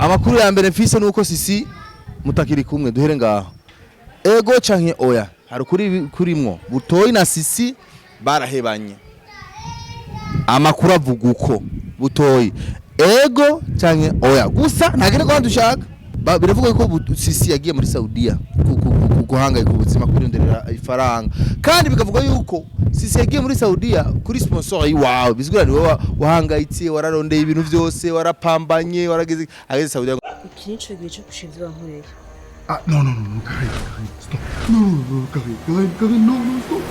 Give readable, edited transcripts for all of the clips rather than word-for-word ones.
amakuru ya mbere mfise nuko Sisi mutakiri kumwe duhere ngaho. Ego canke oya hari kurimwo Butoyi na Sisi barahebanye. Amakuru avuga uko Butoyi ego canke oya gusa ntagire ko dushaka biravuga ko Sisi yagiye muri Saudiya guhangaye ku buzima kurinderera ifaranga kandi bikavuga yuko Sisi yagiye muri Saudiya kuri sponsor yiwawe bizgura ni wowe wahangayitse wararondeye ibintu byose warapambanye warageze ageze Saudiya ikincho gice kushinzwe nkoreye no Kari stop no Kari no stop.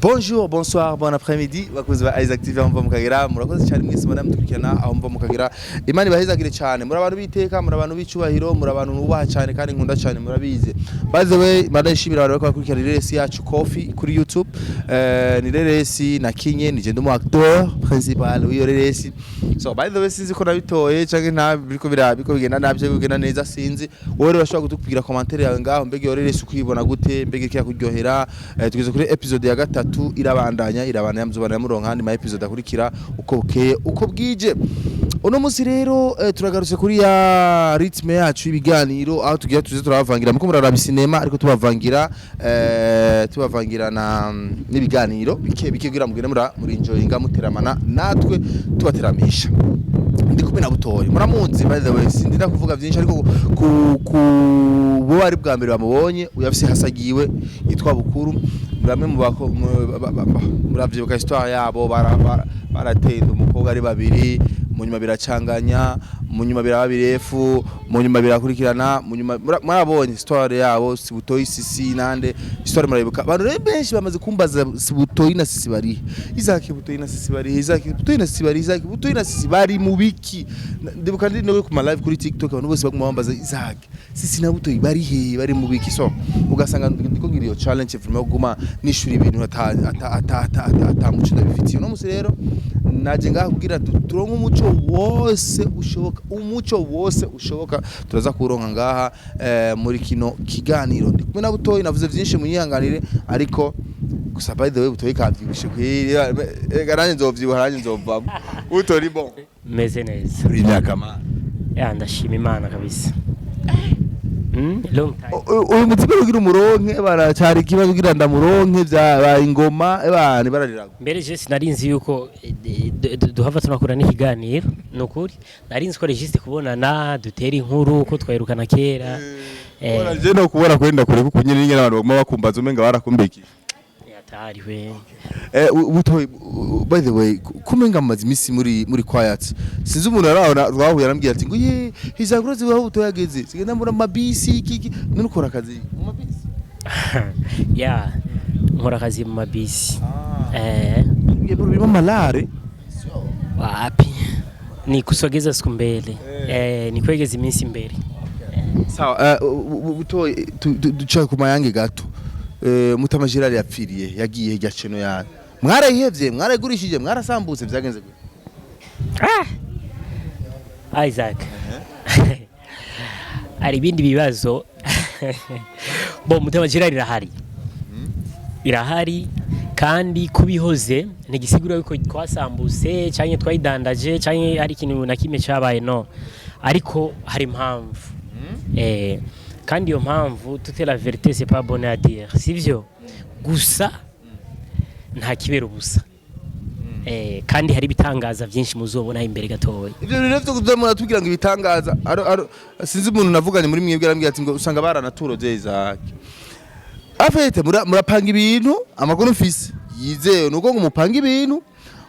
Bonjour, bonsoir, bon après-midi. Bakoze ba Isaac TV mva mukagera murakoze cyane mwese muramutukirana aho mva mukagera. Imana ibahezagire cyane. Muri abantu biteka, muri abantu bicubahiro, muri abantu nubaha cyane kandi nkunda cyane murabize. By the way, madashimira abantu bakurikira Reresi yacu Coffee kuri YouTube. Ni Reresi na Kinye ni je acteur principal w'iyo Reresi. So by the way sinzi ko nabitoye canke nta biriko bigenda nabyo bigenda neza sinzi. Wowe urashobora kutubwira commentaire yawe ngaho mbege iyo Reresi ukuyibona gute mbege kiya kuryohera. Tugeze kuri episode ya gatatu irabandanya muzobana muronka handi ma episode akurikira uko bukeye uko bwije. Uno musi rero turagarutse kuri ya ritme yacu ibiganiro aho tugiye turabavangira muko muraraba cinema ariko tubavangira na n'ibiganiro bike kugira mugire muri enjoyinga muteramana natwe tubateramisha. Ndi kumwe na Butoyi muramunzi by the way sindira kuvuga byinshi ariko bo bari bwa mbere bamubonye uyafise hasagiwe yitwa Bukuru bamwe mu muravyibuka histoire yabo baratenda umukobwa ari babiri munyuma biracanganya munyuma birababirefu munyuma birakurikirana munyuma murabonye histoire yabo Butoyi Sisi nande histoire murabibuka abantu benshi bamaze kumbaza Butoyi na Sisi bari Isaac Butoyi na Sisi bari Isaac Butoyi na Sisi bari Isaac Butoyi na Sisi bari mu biki ndibuka ndi no ku live kuri TikTok abantu bose baguma bambaza Isaac Sisi na Butoyi bari he bari mu biki so ugasanga ndiko ngira iyo challenge vraiment guma nishura ibintu atamuco ndabifitiye no musi rero naje ngaho kugira turonke umuco wose ushoboka turaza kuronka ngaha muri kino kiganiro ndi kumwe na Butoyi navuze byinshi munyihanganire ariko gusa by the way Butoyi kavyibishe kwira garanye nzovyibuha Butoyi bon meze neza imyaka ya ndashima Imana kabisa. uyu mutima ugira umuronke baracari kibazo kugira ndamuronke bya ingoma ebane barariraga mbere je sinarinzi yuko duhava tunakora n'ikiganiro nukuri narinzi ko registre kubonana dutera inkuru ko twayirukana kera je no kubona kwenda kure kuko nyine nyine abantu baguma bakumbaza umenga barakumbeki yatari we Butoyi by the way kumenga amazi misi muri quiet sinzi umuntu arabona twahuye arambwira ati ngo ye hizagroze waho Butoyi yageze sigenda muri mabisi kiki none ukora akazi mu mabisi ya nkora akazi mu mabisi ngiye birimo malare wapi ni kusogeza siku mbele ni kwegeza iminsi mbere sawa Butoyi duca ku mayange gato Mutama Gerard yapfiriye yagiye hirya ceno ya mwarayihevye mwarayigurishije mwarasambutse byagenze gute Isaac ari ibindi bibazo bo Mutama Gerard irahari kandi kubihoze ntigisigura yuko twasambutse cyane twayidandaje cyane hari ikintu na kimwe cyabaye no ariko hari impamvu kandi iyo mpamvu toute la vérité c'est pas bon à dire sivyo gusa nta kibera ubusa kandi hari bitangaza byinshi muzobona imbere gatoya ibyo rero byo kuzamura tugira ngo ibitangaza sinzi umuntu navuganye muri mwebwe arambwira ati ngo usanga baranaturo Isaac afete murapanga ibintu amakuru mfise yizewe nuko ngo mupanga ibintu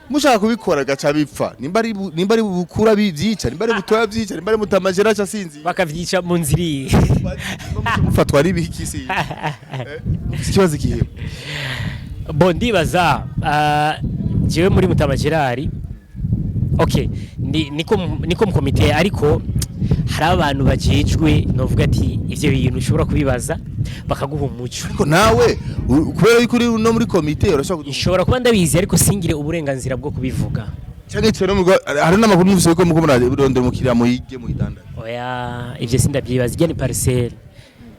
mushaka kubikora gaca bipfa nimba ari bukura bivyica nimba ari butoya vyica nimba ari Mutama Gerard asinzi bakavyica mu nziri mufatwa ari biki si ikibazo kihe bon ndibaza jewe muri Mutama Gerard okay niko mu komite ariko hari abantu bajejwe novuga ati ivyo bintu ushobora kubibaza bakaguha umuco ariko nawe kubera yuko uri no muri komite urashobora kuba ndabizi ariko singire uburenganzira bwo kubivuga cyane cyane hari n'amakuru n'ubise ko muko murarondera umukiriya mu yige mu idanda oya ivyo sindabyibaza ijya ni parcelle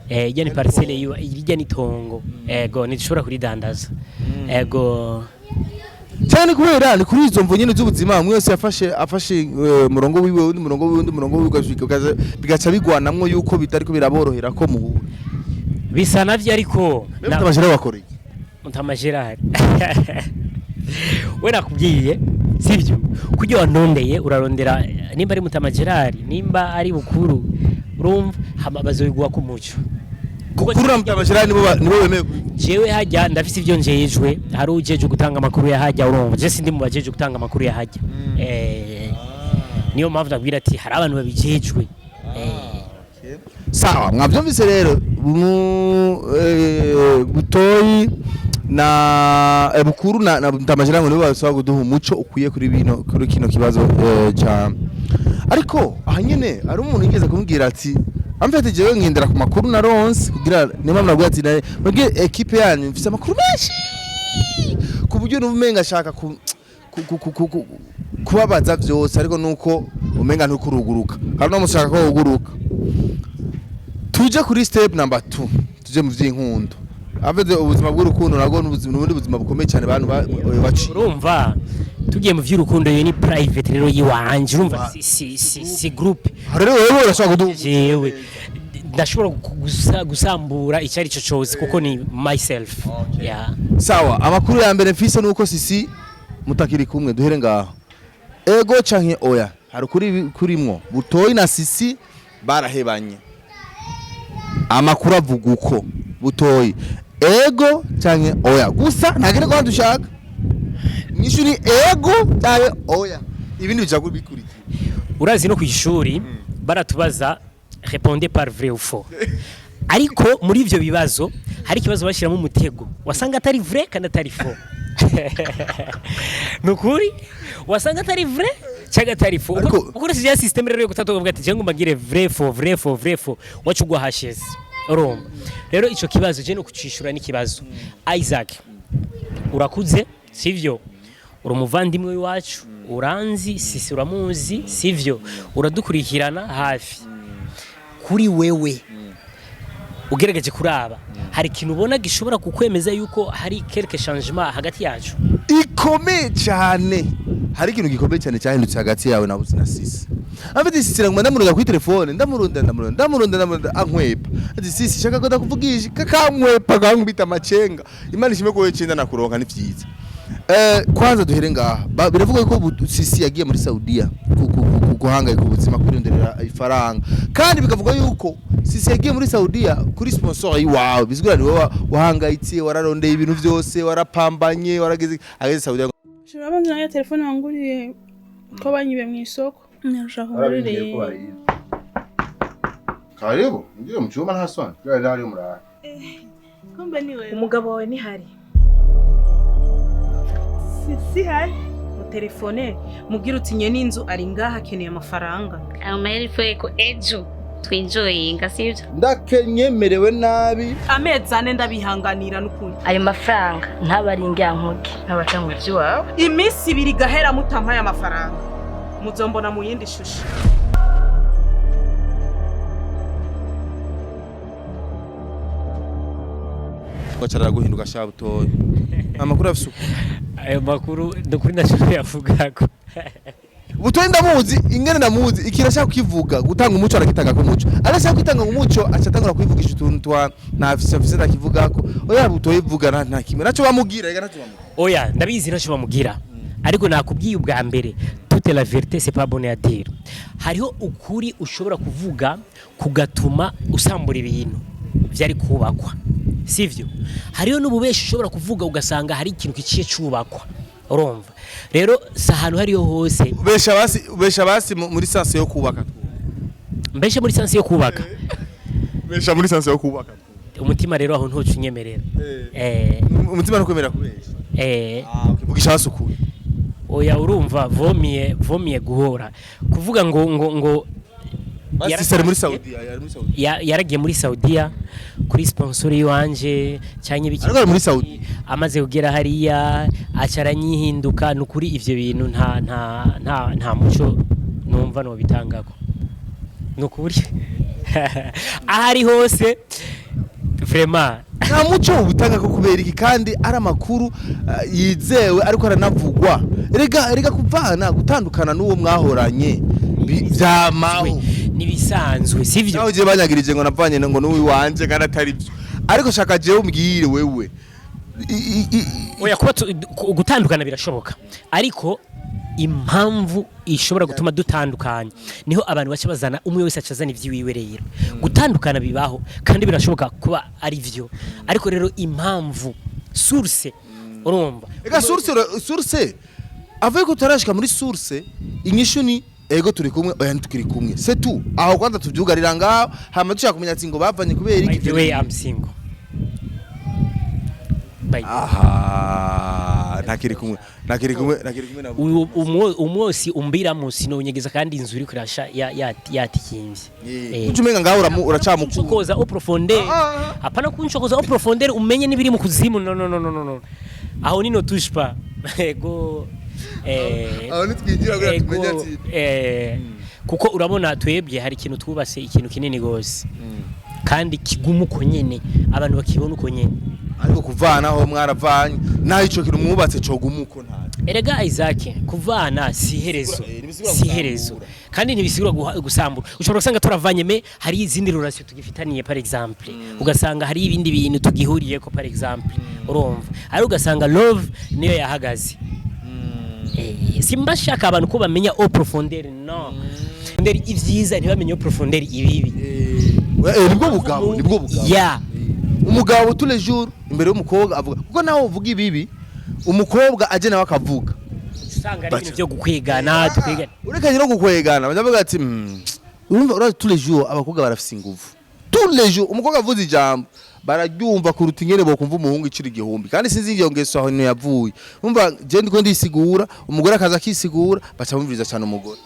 ijya ni parcelle ijya ni tongo ego nishobora kuridandaza ego cyane kubera ni kuri izo mvo nyene z'ubuzima umwe wese afashe murongo wiwe undi murongo wiwe bigaca bigwanamwo yuko bitariko biraborohera ko muhura bisa navyo ariko Mutamajera wakoreye Mutamajera we nakubwiye sivyo kujya wanondeye urarondera nimba ari Mutamajera nimba ari Bukuru urumva hamabazo bigwa ku muco kuko kuri Mutamajera nibo bemeye jewe hajya ndafise ivyo njejwe hari ujeje gutanga makuru ya hajya urumva je sindi mu bajeje gutanga makuru ya hajya niyo mpamvu ndabwira ati hari abantu babijejwe sawa mwavyumvise rero Butoyi na Bukuru na Mutamajera ngo nibo basaba kuduha umuco ukwiye kuri kino kibazo cha ariko aha nyene ari umuntu yigeze kumubwira ati amfete jewe nkindira ku makuru na Ronse kugira niba mnabwira ati mwebwe equipe yanyu mfise amakuru menshi ku buryo n'umenga ashaka kubabaza vyose ariko nuko umenga ntukuruguruka kandi no mushaka ko uguruka tuje kuri step number 2 tuje mu vy'inkundo aveze ubuzima bw'urukundo nago n'ubundi buzima bukomeye cyane abantu baci urumva tugiye mu vy'urukundo yo ni private rero yiwanje urumva si group rero wewe urashaka kuduha jewe ndashobora gusambura icyari cyo cyose kuko ni myself yeah sawa amakuru ya mbere mfise nuko Sisi mutakiri kumwe duhere ngaho ego canke oya hari kurimwo Butoyi na Sisi barahebanye amakuru avuga uko Butoyi ego canke oya gusa ntagere ko dushaka nishu ni ego cyane oya ibindi bijago bikurikira urazi no kwishuri baratubaza répondez par vrai ou faux ariko muri ivyo bibazo hari kibazo bashiramo umutego wasanga atari vrai kandi atari faux nukuri wasanga atari vrai cyangwa atari faux uko si ya system rero yo gutatovuga ati je ngo mbagire vrai faux wacugwa hashes urumva rero ico kibazo je no kucishura n'ikibazo Isaac urakuze sivyo uri umuvandimwe wacu uranzi Sisi uramuzi sivyo uradukurikirana hafi kuri wewe ugerageje kuraba hari ikintu ubona gishobora kukwemeza yuko hari quelque changement hagati yacu ikomeye cyane hari ikintu gikomeye cyane cyahindutse hagati yawe na Buzi na Sisi afite Sisi ngo ndamurunda kuri telefone ndamurunda ankwepa ati Sisi shaka ko ndakuvugisha kakankwepa gankubita amacenga imana ishime ko we cyenda nakuronka ni vyiza kwanza duhere ngaha biravuga ko Sisi yagiye muri Saudiya guhangayika ubuzima kurinderera ifaranga kandi bikavuga yuko Sisi yagiye muri Saudiya kuri sponsor yiwawe bizgura ni wowe wahangayitse wararondeye ibintu byose warapambanye warageze ageze Saudiya Shirabanza ya telefone wanguriye ko banyibe mu isoko nashaka ngurire Karibu ngiye mu cyuma nta soni kandi ari umurara kumbe ni wewe umugabo wawe ni hari Sisi hari mu telefone mubwira uti nye n'inzu ari ngaha akeneye amafaranga ayo mahera ifuye ko ejo twinjoyinga sivyo ndakenyemerewe nabi amezi ane ndabihanganira n'ukuri ayo mafaranga ntabaringe yankuge ntabacangwe by'iwawe iminsi ibiri gahera mutampaye amafaranga muzombona mu yindi shusho wacara guhinduka sha Butoyi amakuru afise ayo makuru ndukuri ndashobora yavuga ko Butoyi ndamuzi ingene ndamuzi ikirashaka kukivuga gutanga umuco arakitanga ko muco arashaka kwitanga umuco acatangura kwivugisha utuntu twa nafise ndakivuga ko oya Butoyi vuga nta kimwe naco bamugira ega naco bamugira oya ndabizi naco bamugira ariko nakubwiye ubwa mbere toute la vérité c'est pas bon à dire hariho ukuri ushobora kuvuga kugatuma usambura ibintu byari kubakwa sivyo hariho n'ububeshi ushobora kuvuga ugasanga hari ikintu kiciye cubakwa urumva rero sahantu hariyo hose ubesha basi muri sanse yo kubaka mbesha muri sanse yo kubaka besha muri sanse yo kubaka umutima rero aho ntocu nyemerera umutima no kwemera kubesha ukivugisha hasukuye oya urumva vomiye guhora kuvuga ngo yari muri Saudiya yaragiye muri Saudiya kuri sponsor yiwanje cyanye biki muri Saudi amaze kugera hariya acaranyihinduka nukuri ivyo bintu nta muco numva no bitangako nukuri ahari hose vraiment nta muco ubutanga ko kubera iki kandi ari amakuru yizewe ariko aranavugwa erega kuvana gutandukana n'uwo mwahoranye byamaho nibisanzwe sivyo naho je banyagirije ngo navanye ngo n'uwi wanje kandi atari byo ariko shaka je umbwire wewe oya kuba gutandukana birashoboka ariko impamvu ishobora gutuma dutandukanya niho abantu bace bazana umwe wese acazana ivyiwiwe rero gutandukana bibaho kandi birashoboka kuba ari vyo ariko rero impamvu source urumva ega source avuye ko tarashika muri source inyishu ni ego turi kumwe oya ntukiri kumwe c'est tout aho kwanza tuvyugarira ngaho hama dushaka kumenya ati ngo bavanye kubera iki the way I'm single aha nakiri kumwe na umwosi umbira musi nonyegeza kandi inzu iri kurasha yatikimvye ucumenga ngaho uracamukuru koza au profondeur hapana kunchokoza au profondeur umenye nibiri mu kuzimu no aho nino tushpa ego aho nitwigira gura tumenya ati kuko urabona twebwe hari ikintu twubase ikintu kinini gose kandi kigumu uko nyene abantu bakibona uko nyene ariko kuvanaho mwaravanye naho ico kintu mwubatse cyo gumuko nta erega Isaac kuvana si herezo kandi ntibisigura gusambura ushobora gusanga turavanye me hari izindi relation tugifitaniye par exemple ugasanga hari ibindi bintu tugihuriye ko par exemple urumva ari ugasanga love niyo yahagaze simbashaka abantu ko bamenya au profondeur no nderi ivyiza ntibamenye au profondeur ibibi nibwo bugabo ya umugabo tous les jours imbere y'umukobwa avuga kuko naho uvuga ibibi umukobwa aje nawe akavuga usanga ari ibintu byo gukwegana tukwegana urekanye no gukwegana bavuga ati urumva urazi tous les jours abakobwa barafise ingufu tous les jours umukobwa avuze ijambo bararyumva kuruta ingene bo kumva umuhungu iciri igihumbi kandi sinzi iyo ngeso aho no yavuye umva je ndiko ndisigura umugore akaza kisigura baca bumviriza cyane umugore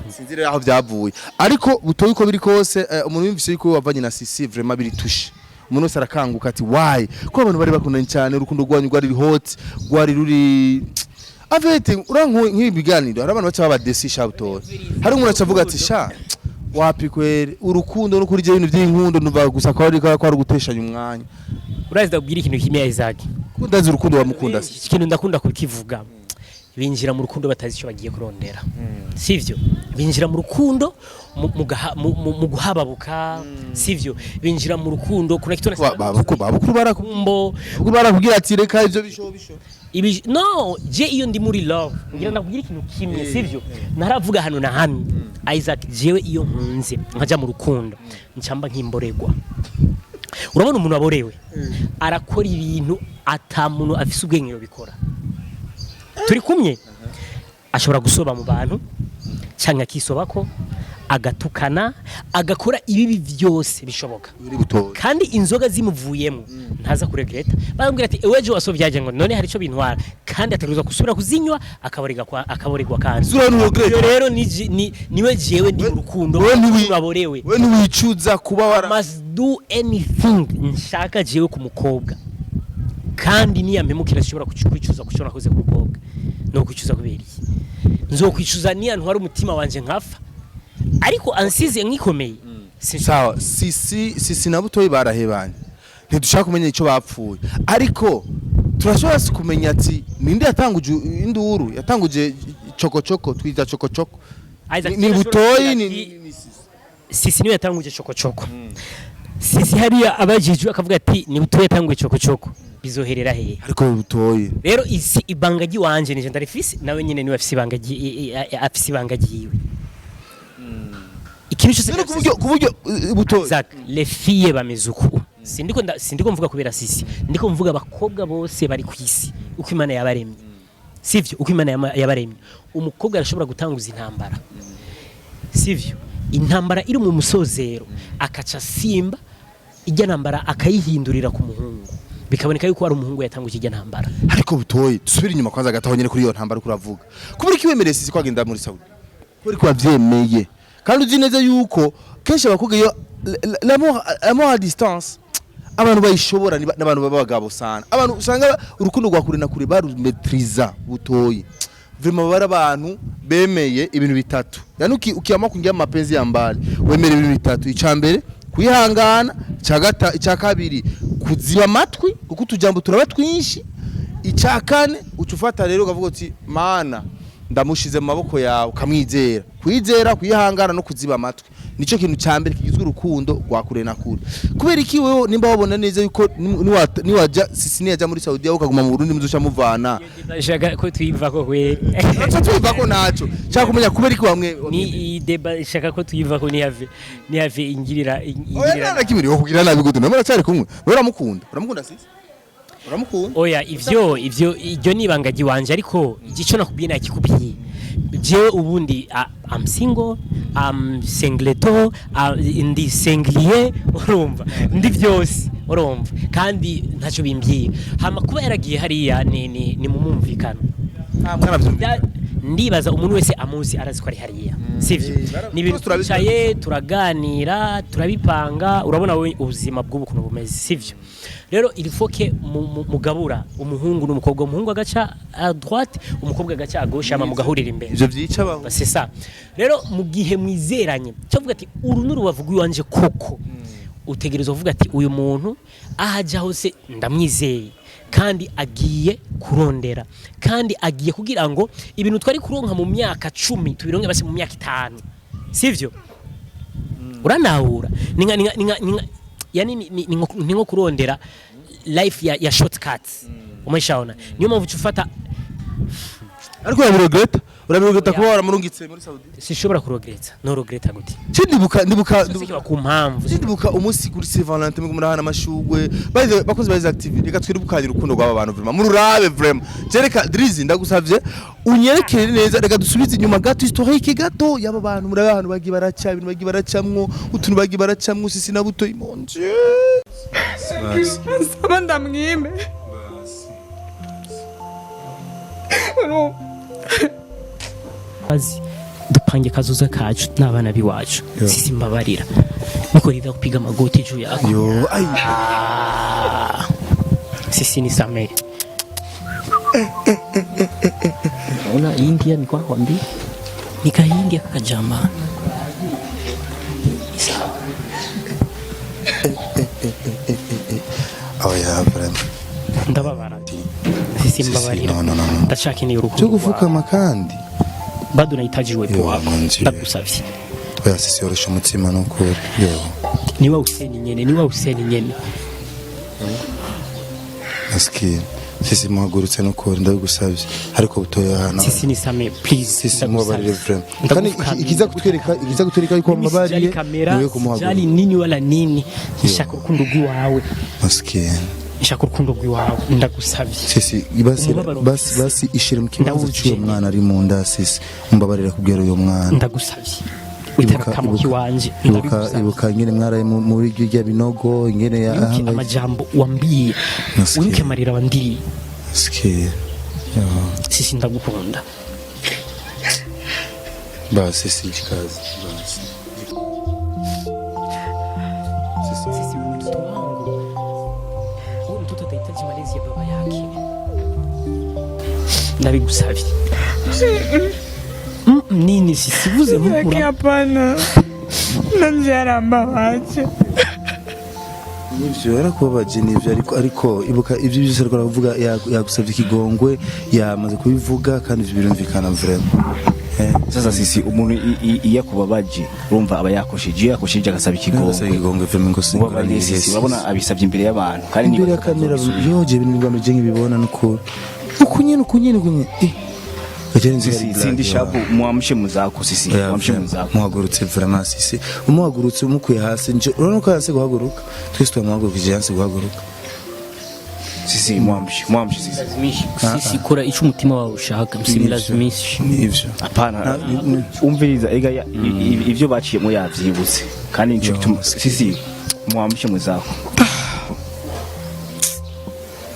sinzi rero aho byavuye ariko butoyi ko biri kose umuntu yumvise yuko wavanye na Sisi vraiment biri tushe umuntu wese arakanguka ati why ko abantu bari bakundanye cyane urukundo rwanyu rwari hot rwari ruri avete uranko nk'ibiganiro hari abantu baca babadesisha butoyi hari umuntu acavuga ati sha wapi kwere urukundo no kuri je ibintu by'inkundo nuva gusa ko ari guteshanya umwanya urazi ndabwira ikintu kimwe Isaac kundazi urukundo wamukunda ikintu ndakunda kukivuga binjira mu rukundo batazi icyo bagiye kurondera sivyo binjira mu rukundo mu guhababuka sivyo binjira mu rukundo kuna kitu babukuru barakubwira ati reka ivyo bisho no je iyo ndi muri love ngira ndakubwira ikintu kimwe sivyo naravuga hano na hamwe Isaac jewe iyo nkunze nkaja mu rukundo ncamba nkimboregwa urabona umuntu aborewe arakora ibintu atamuntu afise ubwenge yo bikora turi kumwe ashobora gusoba mu bantu cyangwa akisobako agatukana agakora ibibi byose bishoboka kandi inzoga zimuvuyemo ntaza kuregreta barambwira ati eweje wasovyaje ngo none hari ico bintwara kandi ataruza gusubira kuzinywa akaboregwa kandi iyo rero niwe jewe ndi mu rukundo uraborewe we ntiwicuza kuba wara must do anything nshaka jewe ku mukobwa kandi niyampemukira ashobora kwicuza kushobora koze ku mukobwa no kwicuza kubera iki nzokwicuza niya ntwara umutima wanje nkafa ariko ansize nkikomeye sawa sisi na butoyi barahebanye ntidushaka kumenya ico bapfuye ariko turashobora kumenya ati ninde yatanguje induru yatanguje choko twita choko ni butoyi ni sisi niwe yatanguje choko sisi hariya abajijwe akavuga ati ni butoyi yatanguje choko bizoherera hehe ariko butoyi rero isi ibangaji wanje nije ndarifise nawe nyine niwe afise ibangaji yiwe ikintu cyose kuburyo butoyi les filles bamezuku sindiko mvuga kubera sisi ndiko mvuga abakobwa bose bari kwisi uko Imana yabaremye sivyo uko Imana yabaremye umukobwa arashobora gutanguza intambara sivyo intambara iri mu musozero akaca simba ijya ntambara akayihindurira ku muhungu bikaboneka yuko ari umuhungu yatanguje ijya ntambara ariko butoyi dusubira inyuma kwanza gataho nyene kuri iyo ntambara kuravuga kubura kiwemereye sisi kwagenda muri Saudi kubera ko bavyemeye kandi uzi neza yuko kenshi abakobwa iyo l'amour à distance abantu bayishobora n'abantu babagabo sana abantu usanga urukundo rwa kure na kure barumetriza butoyi vraiment bara abantu bemeye ibintu bitatu yani ukiyama kungira mapenzi ya mbali wemere ibintu bitatu icambere kwihangana icya kabiri kuziba amatwi kuko utujambo turaba twinshi icya kane uca ufata rero ukavuga uti mana ndamushize mu maboko yawe ukamwizera kwizera kwihangana no kuziba amatwi nico kintu cya mbere kigizwe urukundo rwa kure na kure kubera iki wewe nimba wabona neza yuko niwaja sisi niyaja muri Saudi ukaguma mu Burundi muzusha muvana ndashaka ko tuyiva ko kweri acha tuyiva ko naco cyaka kumenya kubera iki wamwe ni deba shaka ko tuyiva ko ni have ingirira oya nana kibiri wo kugira nabi gudu namara cyari kumwe uramukunda sisi uramukunda oya ivyo nibangagi wanje ariko igico nakubwiye nakikubwiye jewe ubundi I'm single I'm singleto ndi singlier urumva ndi byose urumva kandi ntacyo bimbyiye hama kuba yaragiye hariya ni mumumvikano ndibaza umuntu wese amuzi arazi ko ari hariya sivyo ni ibintu turabicaye turaganira turabipanga urabona wowe ubuzima bw'ubukuntu bumeze sivyo rero il faut que mugabura umuhungu n'umukobwa umuhungu agaca à droite umukobwa agaca à gauche ama mugahurira imbere ivyo vyica abantu c'est ça rero mu gihe mwizeranye cyavuga ati uru n'urubavuga uwanje koko utegereza uvuga ati uyu muntu ahaja hose ndamwizeye kandi agiye kurondera kandi agiye kugira ngo ibintu twari kuronka mu myaka 10 tubironke base mu myaka 5 sivyo uranahura yani ni nko kurondera life ya shortcuts umeshaona niyo mpamvu ufata ariko urabirogeta kuba waramurungitse muri Saudi sishobora kurogereza no rogereta gute ndibuka ku mpamvu ndibuka umunsi kuri Saint Valentin mu murahana amashugwe bakoze bayize active reka twirubukanye urukundo rw'aba bantu vraiment mururabe vraiment jereka Drizzy ndagusavye unyerekere neza reka dusubize inyuma gato historique gato yaba bantu muri abantu bagi baraca ibintu bagi baracamwo utuntu bagi baracamwo sisi na buto imonje saba ndamwime azi dupange kazoza kacu n'abana biwacu sisi mbabarira niko riva kupiga magoti juu yako yo ai sisi ni samee una India ni kwa kwambi nika India kakajama oya vraiment ndababara sisi mbabarira ndashaka ni urukundo cyo gufukama kandi bado nahitaji uwepo wako ndakusavye oya sisi orosha umutima nuko yo niwa useni nyene aski sisi muhagurutse nuko ndagusavye ariko butoya hana sisi ni same please sisi mubabarire vraiment kandi ikiza kutwereka yuko mabariye niwe kumuhagurutsa jali nini wala nini nshaka urukundo rwawe aski nshaka urukundo rwawe ndagusavye sisi basi ishire mu kibazo cy'uwo mwana ari mu nda sisi mbabarira kubwira uyo mwana ndagusavye utakamuki wanje ibuka ngene mwaraye muri rya binogo ngene ya amajambo wambiye unke marira wandiri ski sisi ndagukunda basi sisi kazi basi sisi mtoto wangu huyu mtoto atahitaji malezi ya baba yake ndabigusavye nini sisi vuze mukura hapana nanjara mbabaje nivyo yarakubabaje nivyo ariko ibuka ivyo byose ariko aravuga yagusavye ikigongwe yamaze kubivuga kandi ivyo birumvikana vraiment sasa sisi umuntu iya kubabaje urumva aba yakosheje agasaba ikigongwe vraiment ngo singa sisi babona abisavye imbere y'abantu kandi imbere ya kamera yoje ibintu bigano je nkibibona nuko ukunyene sindi shabu muamshe muzako sisi muamshe muzako muhagurutse vraiment sisi umuhagurutse umukuye hasi nje urabona ko yanse guhaguruka twese twamuhagurukije yanse guhaguruka sisi muamshe sisi kora ico umutima wawe ushaka msimilazimisha nivyo apana umviriza ega ivyo baciye mu yavyibutse kandi nico sisi muamshe muzako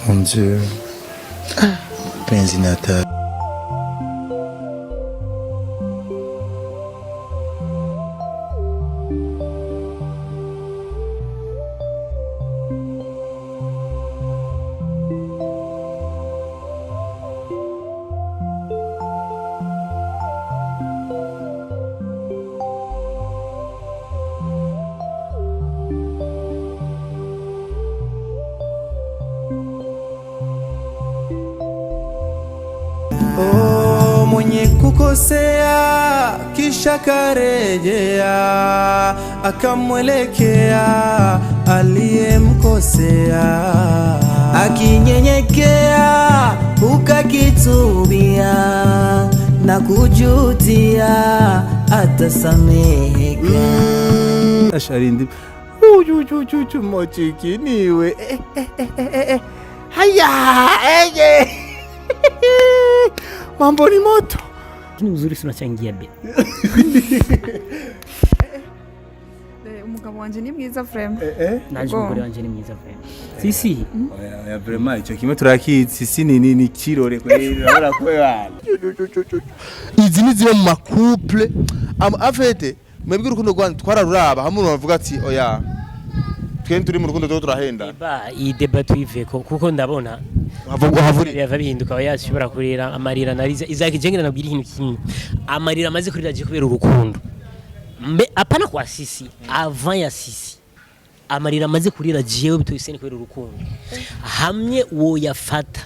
mon dieu penzi nata kumkosea kisha karejea akamwelekea aliyemkosea, akinyenyekea ukakitubia na kujutia atasameheka. Asharindi mochikiniwe haya mambo ni moto. Ni uzuri tunachangia be. Umugabo wanje ni mwiza frame. Naje umugore wanje ni mwiza frame. Sisi. Oya vraiment ico kimwe turakizi sisi ni kirore kweli urabona ko yana. Izi ni zibe mu makouple afete mwebwe urukundo rwanyu twararuraba hamwe bavuga ati oya twende turi mu rukundo do turahenda. Iyi deba tuyiveko kuko ndabona yava bihinduka yashobora kurira amarira nariza izaki jengera nabwira ikintu kimwe amarira amaze kurira je kubera urukundo mbe apana kwa sisi avant ya sisi amarira amaze kurira jewe bituyisene kubera urukundo hamwe wo yafata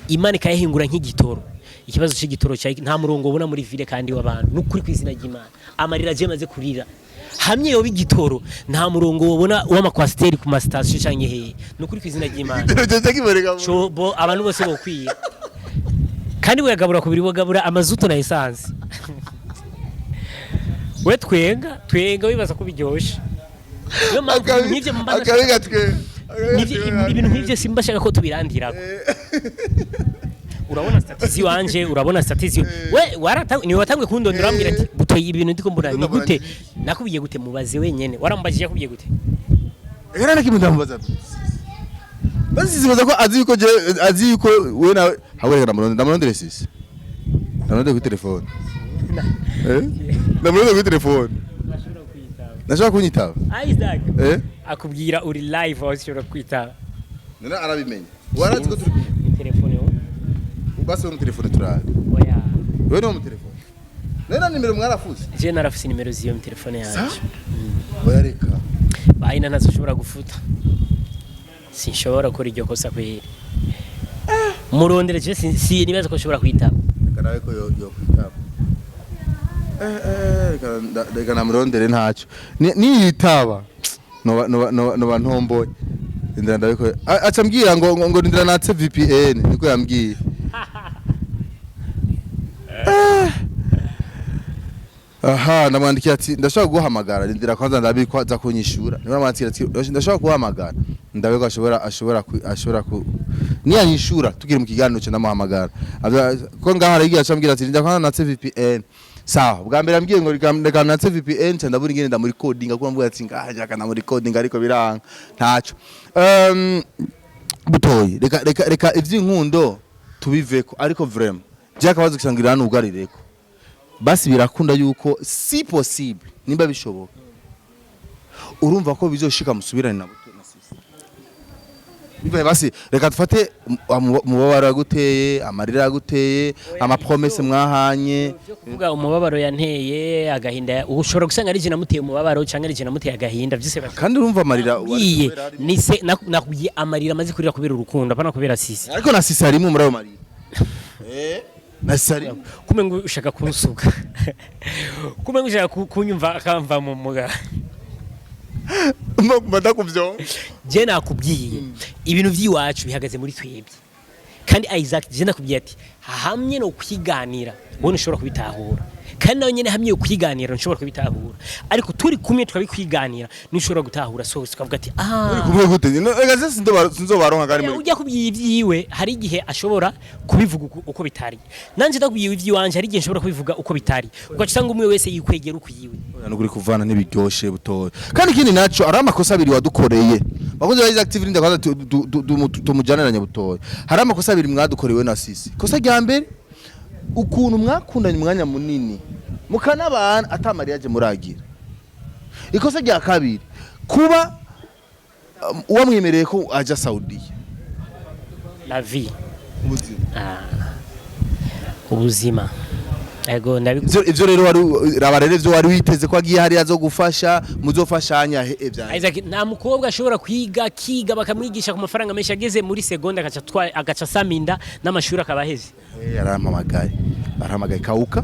Imana ikayihingura nk'igitoro ikibazo cy'igitoro cya nta murongo ubona muri ville kandi w'abantu n'ukuri kwizina ry'Imana amarira je amaze kurira hamwe yo bigitoro nta murongo wabona w'amakwasteri ku ma station cyangwa hehe n'ukuri kwizina ry'Imana cyo bo abantu bose bokwiye kandi wegabura kubiri wegabura amazuto na essence we twenga wibaza ko biryoshe yo mpamvu nivyo mbaza ibintu nk'ivyo simbashaka ko tubirandirako urabona statizi wanje urabona statizi we ni watangwe kundondora ambwira ati butoye ibintu ndiko mbona ni gute nakubiye gute mubaze wenyene warambajije kubiye gute era nakimwe ndamubaza basi sibaza ko azi yuko we nawe hawereka ndamurondere sisi ndamurondere ku telefone ndamurondere ku telefone nashaka kunyitaba Isaac akubwira uri live washobora kwitaba nana arabimenya warazi ko turi telefone yo basi mu telefone turari oya wewe no mu telefone nena nimero mwarafuze je narafise nimero ziyo mu telefone yaje oya reka bayina nazo ushobora gufuta sinshobora gukora iryo kosa kweri murondere je si nibaza ko ushobora kwitaba karawe ko yo kwitaba reka namurondere ntacyo niyitaba no ntomboye indira ndabiko aca mbwira ngo ndira natse VPN niko yambwiye aha ndamwandikiye ati ndashaka guhamagara ndira kwanza ndabiko za kunyishura niba mwandikira ati ndashaka guhamagara ndabiko ashobora ku niyanyishura tugira mu kiganiro cyo ndamuhamagara ko ngaha aragiye aca mbwira ati ndira kwanza natse VPN sawa bwa mbere ambwiye ngo reka natse VPN cyane ndabura ingene ndamuri coding akuba mvuga ati ngaha jaka ndamuri coding ariko biranga ntacyo butoyi reka ivy'inkundo tubiveko ariko vraiment jaka bazo kisangira n'ugarireko basi birakunda yuko si possible nimba bishoboka urumva ko bizoshika musubirane na buto na sisi bibaye basi reka dufate umubabaro yaguteye amarira yaguteye ama promesse mwahanye kuvuga umubabaro yanteye agahinda ushobora gusanga ari je namuteye umubabaro cyangwa ari je namuteye agahinda byose kandi urumva amarira nise nakubiye amarira amaze kurira kubera urukundo apana kubera sisi ariko na sisi harimo muri ayo marira nasari kumengo ushaka kunsuka kumengo ushaka kunyumva akamva mu muga madakuvyo je nakubwiye ibintu vyiwacu bihagaze muri twebwe kandi Isaac je nakubwiye ati hamwe no kwiganira wone ushobora kubitahura kandi nawe nyene hamwe yo kwiganira nshobora kubitahura ariko turi kumwe twabikwiganira nishobora gutahura so ukavuga ati uri kumwe gute ega sinzobaronka kandi ujya kubyiye ivyiwe hari igihe ashobora kubivuga uko bitari nanje ndakubyiye ivyiwanje hari igihe nshobora kubivuga uko bitari ugacanga umwe wese yikwegera ukwiwe nukuri kuvana n'ibiryoshe butoye kandi ikindi naco ari amakosa abiri wadukoreye bakunze ba active nda kwaza tumujaniranya butoye hari amakosa abiri mwadukorewe na sisi kosa rya mbere ukuntu mwakundanye umwanya munini mukanabana atamariyaje muragira ikosa rya kabiri kuba uwamwemereye ko aja Saudi la vie ubuzima ego ndabikora ivyo rero raba rero ivyo wari witeze ko agiye hari azo gufasha muzofashanya evya Isaac nta mukobwa ashobora kiga bakamwigisha ku mafaranga menshi ageze muri segonda agaca saminda n'amashuri akabaheze arampamagaye kauka